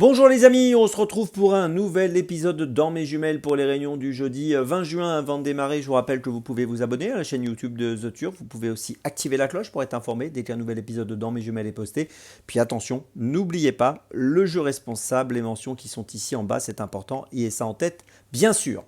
Bonjour les amis, on se retrouve pour un nouvel épisode dans mes jumelles pour les réunions du jeudi 20 juin. Avant de démarrer, je vous rappelle que vous pouvez vous abonner à la chaîne YouTube de The Turf. Vous pouvez aussi activer la cloche pour être informé dès qu'un nouvel épisode de Dans mes jumelles est posté. Puis attention, n'oubliez pas le jeu responsable, les mentions qui sont ici en bas, c'est important, ayez ça en tête bien sûr.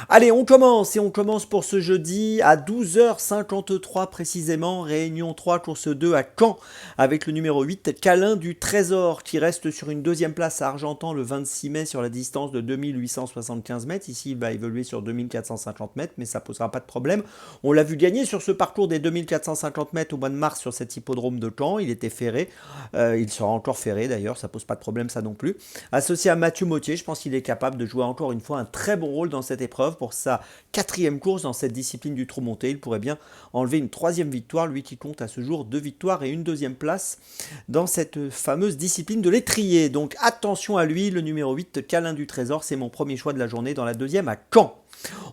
Allez, on commence pour ce jeudi à 12h53 précisément, réunion 3, course 2 à Caen avec le numéro 8, Câlin du Trésor qui reste sur une deuxième place à Argentan le 26 mai sur la distance de 2875 mètres. Ici, il va évoluer sur 2450 mètres, mais ça ne posera pas de problème. On l'a vu gagner sur ce parcours des 2450 mètres au mois de mars sur cet hippodrome de Caen. Il était ferré, il sera encore ferré d'ailleurs, ça pose pas de problème ça non plus. Associé à Mathieu Mottier, je pense qu'il est capable de jouer encore une fois un très bon rôle dans cette épreuve pour sa quatrième course dans cette discipline du trot monté. Il pourrait bien enlever une troisième victoire, lui qui compte à ce jour 2 victoires et une deuxième place dans cette fameuse discipline de l'étrier. Donc attention à lui, le numéro 8, Câlin du Trésor, c'est mon premier choix de la journée dans la deuxième à Caen.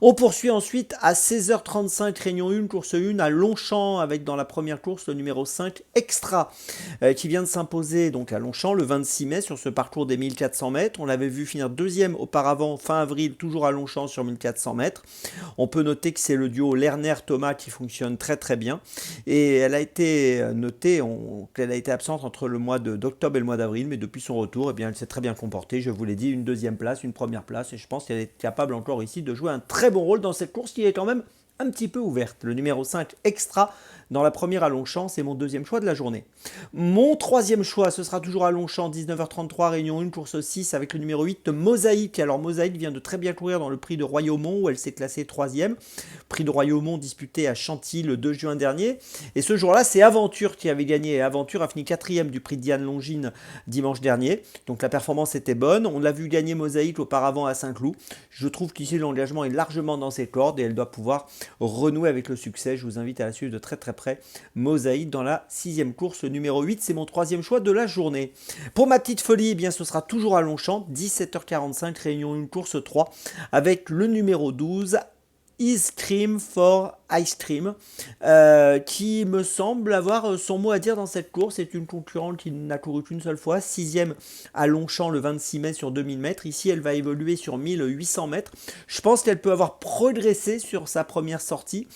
On poursuit ensuite à 16h35, réunion 1, course 1 à Longchamp avec dans la première course le numéro 5 Extra qui vient de s'imposer donc à Longchamp le 26 mai sur ce parcours des 1400 mètres. On l'avait vu finir deuxième auparavant fin avril toujours à Longchamp sur 1400 mètres. On peut noter que c'est le duo Lerner-Thomas qui fonctionne très très bien et elle a été notée qu'elle a été absente entre le mois d'octobre et le mois d'avril, mais depuis son retour, eh bien, elle s'est très bien comportée. Je vous l'ai dit, une deuxième place, une première place et je pense qu'elle est capable encore ici de jouer un très bon rôle dans cette course qui est quand même un petit peu ouverte. Le numéro 5 Extra dans la première à Longchamp, c'est mon deuxième choix de la journée. Mon troisième choix, ce sera toujours à Longchamp, 19h33, réunion 1, course 6 avec le numéro 8 Mosaïque. Alors Mosaïque vient de très bien courir dans le prix de Royaumont où elle s'est classée troisième. Prix de Royaumont disputé à Chantilly le 2 juin dernier. Et ce jour-là, c'est Aventure qui avait gagné. Aventure a fini quatrième du prix de Diane Longines dimanche dernier. Donc la performance était bonne. On l'a vu gagner Mosaïque auparavant à Saint-Cloud. Je trouve qu'ici l'engagement est largement dans ses cordes et elle doit pouvoir renouer avec le succès. Je vous invite à la suivre de très très près. Mosaïque dans la sixième course, le numéro 8, c'est mon troisième choix de la journée. Pour ma petite folie, eh bien, ce sera toujours à Longchamp, 17h45, réunion 1, course 3, avec le numéro 12, Ice Cream for Ice Cream, qui me semble avoir son mot à dire dans cette course. C'est une concurrente qui n'a couru qu'une seule fois, 6e à Longchamp le 26 mai sur 2000 mètres. Ici, elle va évoluer sur 1800 mètres. Je pense qu'elle peut avoir progressé sur sa première sortie.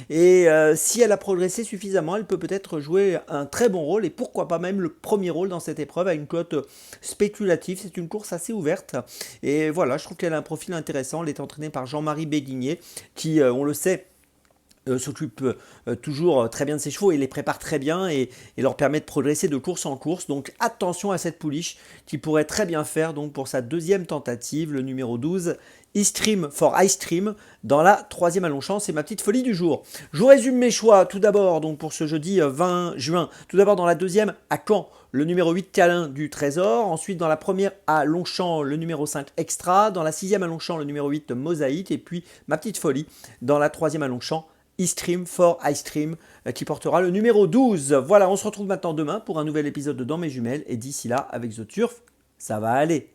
Et si elle a progressé suffisamment, elle peut peut-être jouer un très bon rôle et pourquoi pas même le premier rôle dans cette épreuve à une cote spéculative. C'est une course assez ouverte. Et voilà, je trouve qu'elle a un profil intéressant. Elle est entraînée par Jean-Marie Béguigné qui, on le sait, s'occupe toujours très bien de ses chevaux et les prépare très bien et leur permet de progresser de course en course. Donc attention à cette pouliche qui pourrait très bien faire donc pour sa deuxième tentative, le numéro 12, Ice Cream for Ice Cream, dans la troisième à Longchamp. C'est ma petite folie du jour. Je vous résume mes choix tout d'abord donc pour ce jeudi 20 juin. Tout d'abord dans la deuxième à Caen, le numéro 8 Câlin du Trésor. Ensuite dans la première à Longchamp, le numéro 5 Extra. Dans la sixième à Longchamp, le numéro 8 Mosaïque. Et puis ma petite folie dans la troisième à Longchamp, Ice Cream for Ice Cream qui portera le numéro 12. Voilà, on se retrouve maintenant demain pour un nouvel épisode de Dans mes jumelles. Et d'ici là, avec The Turf, ça va aller.